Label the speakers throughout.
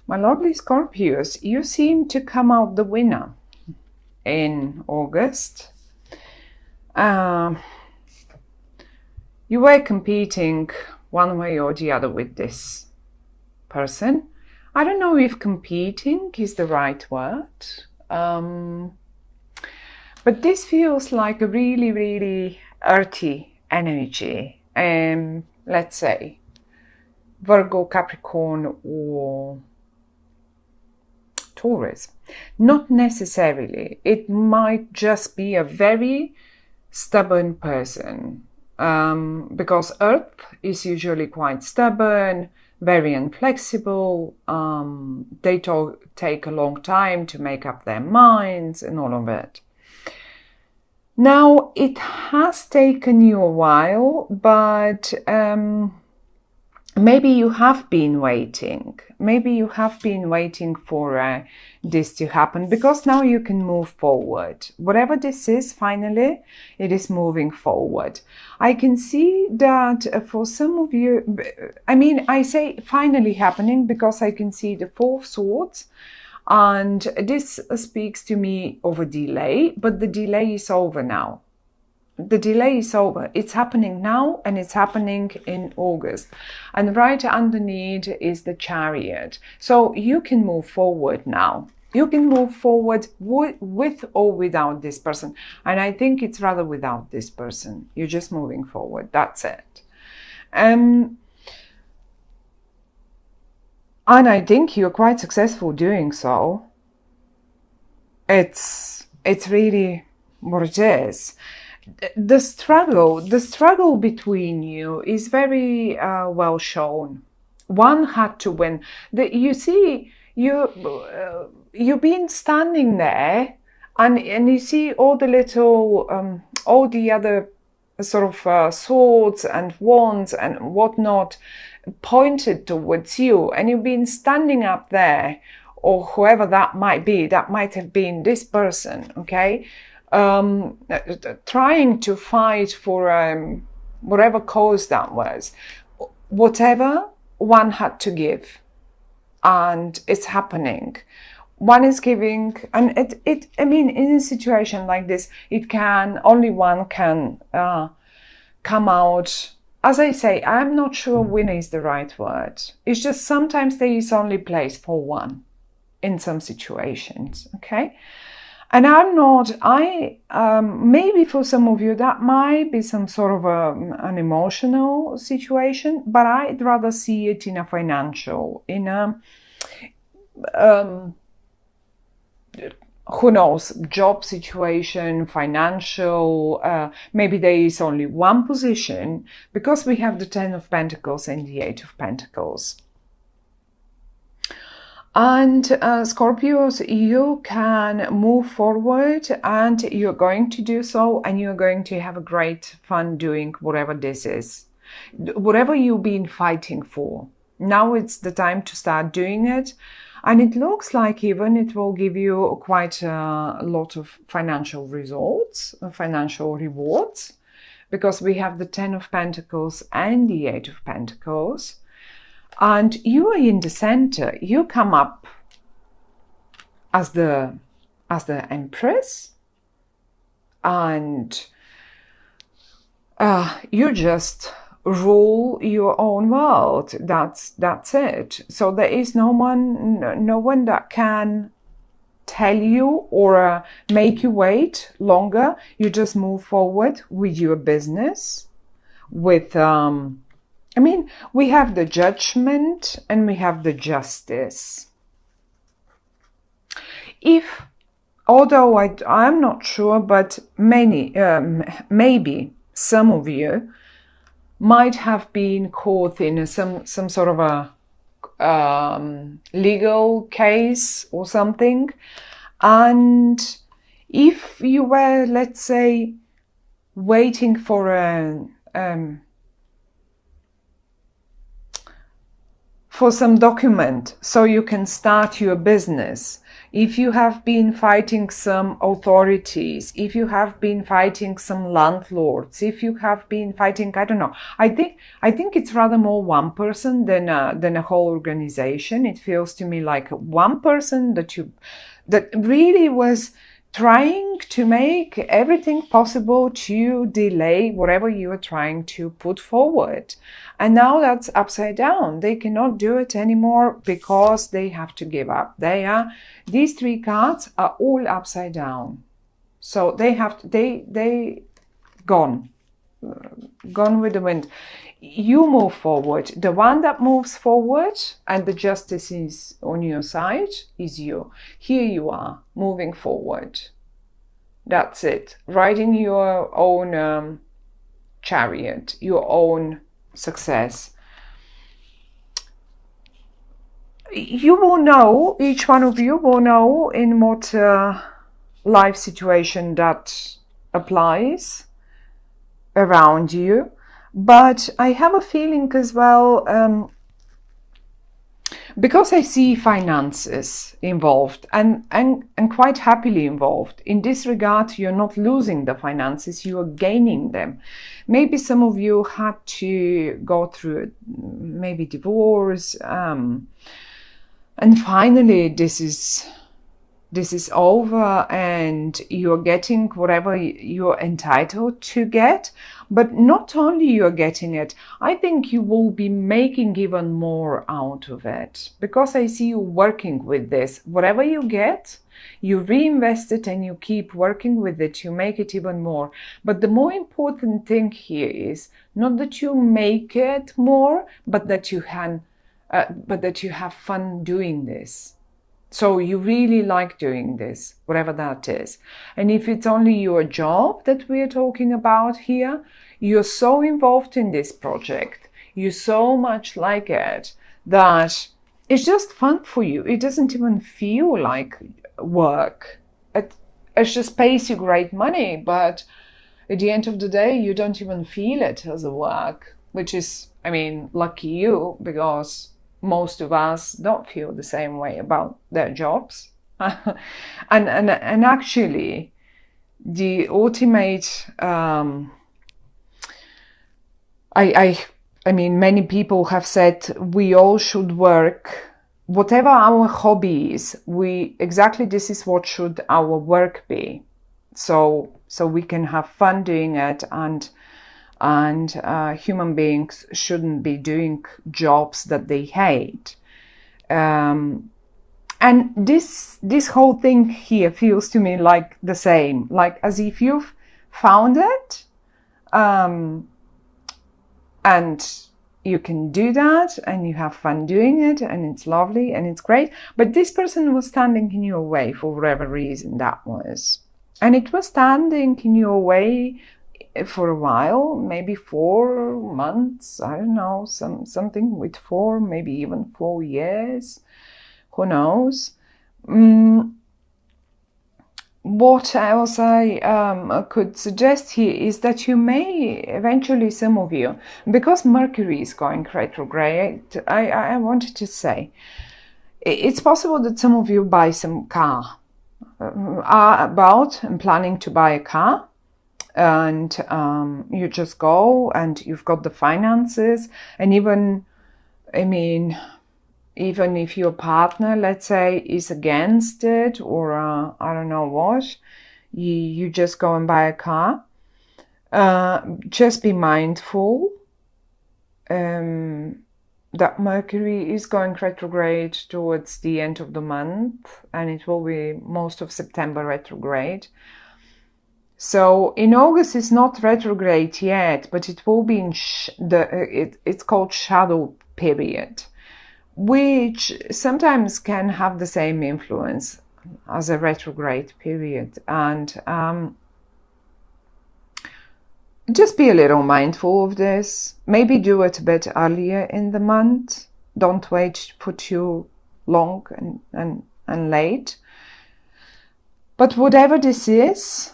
Speaker 1: My lovely Scorpios, you seem to come out the winner in August. You were competing one way or the other with this person. I don't know if competing is the right word, but this feels like a really, really earthy energy. Let's say Virgo, Capricorn, or Taurus. Not necessarily. It might just be a very stubborn person, because Earth is usually quite stubborn, very inflexible. They take a long time to make up their minds and all of it. Now, it has taken you a while, but maybe you have been waiting. Maybe you have been waiting for this to happen, because now you can move forward. Whatever this is, finally, it is moving forward. I can see that for some of you, I mean, I say finally happening because I can see the Four of Swords, and this speaks to me of a delay, but the delay is over now. The delay is over. It's happening now, and it's happening in August. And right underneath is the Chariot. So you can move forward now. You can move forward with or without this person. And I think it's rather without this person. You're just moving forward. That's it. And I think you're quite successful doing so. It's really what it is. The struggle between you is very well shown. One had to win. You see, you've been standing there, and you see all the little, all the other sort of swords and wands and whatnot pointed towards you, and you've been standing up there, or whoever that might be. That might have been this person, okay? Trying to fight for whatever cause that was. Whatever, one had to give, and it's happening. One is giving, and I mean, in a situation like this, only one can come out. As I say, I'm not sure winner is the right word. It's just sometimes there is only place for one in some situations, okay? And maybe for some of you that might be some sort of an emotional situation, but I'd rather see it in a financial, who knows, job situation, financial, maybe there is only one position, because we have the 10 of Pentacles and the 8 of Pentacles. And Scorpios, you can move forward, and you're going to do so, and you're going to have a great fun doing whatever this is. Whatever you've been fighting for. Now it's the time to start doing it. And it looks like even it will give you quite a lot of financial results, financial rewards, because we have the 10 of Pentacles and the 8 of Pentacles. And you are in the center. You come up as the Empress, and you just rule your own world. That's it. So there is no one that can tell you or make you wait longer. You just move forward with your business. With I mean, we have the Judgment and we have the Justice. Although I'm not sure, but maybe some of you might have been caught in some sort of a legal case or something. And if you were, let's say, waiting for for some document so you can start your business. If you have been fighting some authorities, if you have been fighting some landlords, if you have been fighting, I don't know. I think it's rather more one person than a whole organization. It feels to me like one person that really was trying to make everything possible to delay whatever you are trying to put forward. And now that's upside down. They cannot do it anymore because they have to give up. These three cards are all upside down. So they gone with the wind. You move forward. The one that moves forward and the justice is on your side is you. Here you are, moving forward. That's it. Riding your own chariot, your own success. You will know, each one of you will know in what life situation that applies around you. But I have a feeling as well, because I see finances involved and quite happily involved. In this regard, you're not losing the finances, you are gaining them. Maybe some of you had to go through maybe divorce, and finally this is over and you're getting whatever you're entitled to get. But not only you're getting it, I think you will be making even more out of it, because I see you working with this. Whatever you get, you reinvest it and you keep working with it. You make it even more. But the more important thing here is not that you make it more, but that you have fun doing this. So you really like doing this, whatever that is. And if it's only your job that we're talking about here, you're so involved in this project, you so much like it, that it's just fun for you. It doesn't even feel like work. It just pays you great money, but at the end of the day, you don't even feel it as a work, which is, I mean, lucky you, because most of us don't feel the same way about their jobs. and actually, the ultimate, I mean, many people have said we all should work, whatever our hobby is, exactly this is what should our work be. So we can have fun doing it, and human beings shouldn't be doing jobs that they hate. And this whole thing here feels to me like the same, like as if you've found it, and you can do that and you have fun doing it and it's lovely and it's great. But this person was standing in your way for whatever reason that was. And it was standing in your way for a while, maybe 4 months, I don't know, something with 4, maybe even 4 years, who knows. What else I could suggest here is that you may eventually, some of you, because Mercury is going retrograde, I wanted to say, it's possible that some of you buy some car, are about and planning to buy a car. And you just go and you've got the finances, and even if your partner, let's say, is against it, or I don't know what, you just go and buy a car. Just be mindful that Mercury is going retrograde towards the end of the month, and it will be most of September retrograde. So in August it's not retrograde yet, but it will be in it's called shadow period, which sometimes can have the same influence as a retrograde period. And just be a little mindful of this. Maybe do it a bit earlier in the month. Don't wait for too long and late. But whatever this is,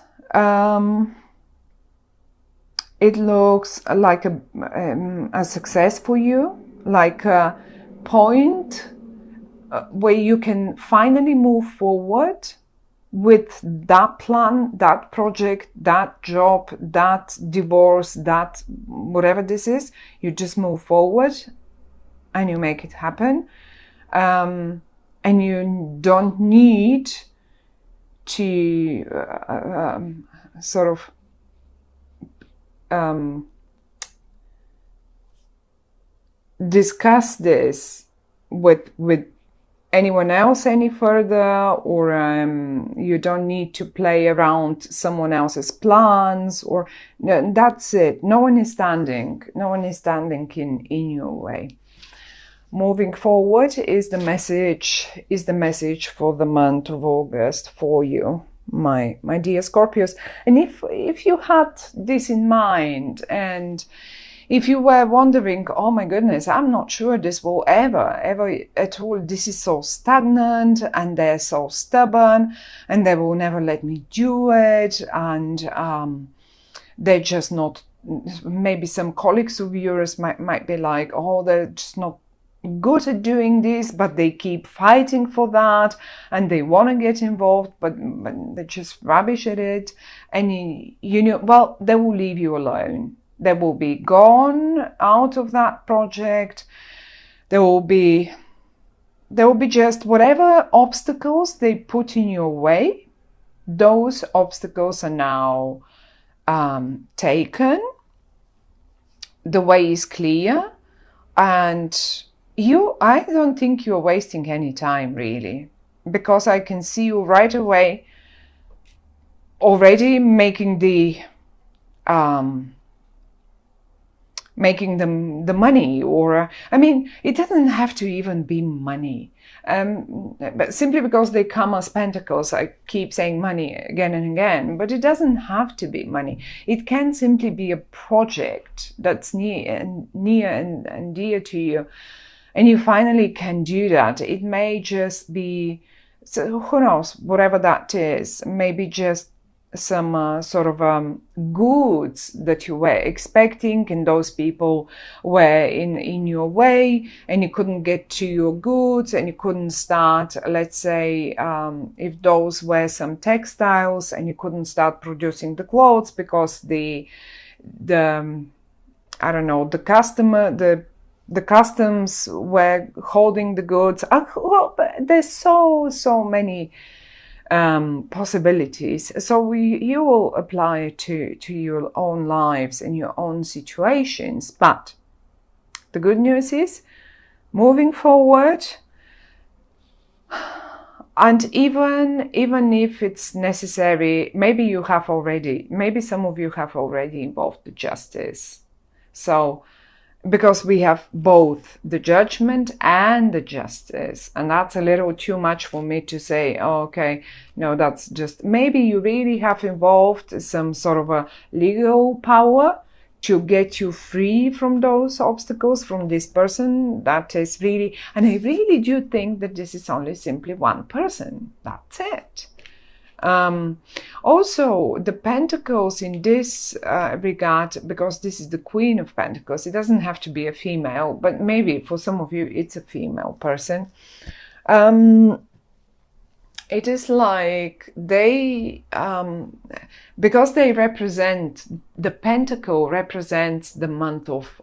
Speaker 1: it looks like a success for you, like point where you can finally move forward with that plan, that project, that job, that divorce, that whatever this is. You just move forward and you make it happen. And you don't need to sort of discuss this with anyone else any further, or you don't need to play around someone else's plans, or no, that's it. No one is standing in your way. Moving forward is the message for the month of August for you, my dear Scorpios. And if you had this in mind, and if you were wondering, oh my goodness, I'm not sure this will ever at all, this is so stagnant and they're so stubborn and they will never let me do it, and they're just not, maybe some colleagues of yours might be like, oh, they're just not good at doing this, but they keep fighting for that and they want to get involved, but they're just rubbish at it. And you know, well, they will leave you alone. They will be gone out of that project. There will be just whatever obstacles they put in your way. Those obstacles are now taken. The way is clear, and I don't think you're wasting any time, really, because I can see you right away already making the money, or I mean, it doesn't have to even be money, but simply because they come as pentacles, I keep saying money again and again, but it doesn't have to be money. It can simply be a project that's near and dear to you, and you finally can do that. It may just be, so who knows, whatever that is, maybe just some sort of goods that you were expecting, and those people were in your way, and you couldn't get to your goods, and you couldn't start, let's say, if those were some textiles, and you couldn't start producing the clothes because the I don't know, the customs were holding the goods. Well, there's so many possibilities. So you will apply it to your own lives and your own situations. But the good news is, moving forward, and even if it's necessary, maybe some of you have already involved the justice. So, because we have both the judgment and the justice, and that's a little too much for me to say, oh, okay, no, that's just, maybe you really have involved some sort of a legal power to get you free from those obstacles, from this person. That is really, and I really do think that this is only simply one person. That's it. Also, the Pentacles in this regard, because this is the Queen of Pentacles, it doesn't have to be a female, but maybe for some of you it's a female person. It is like they, because they represent, the Pentacle represents the month of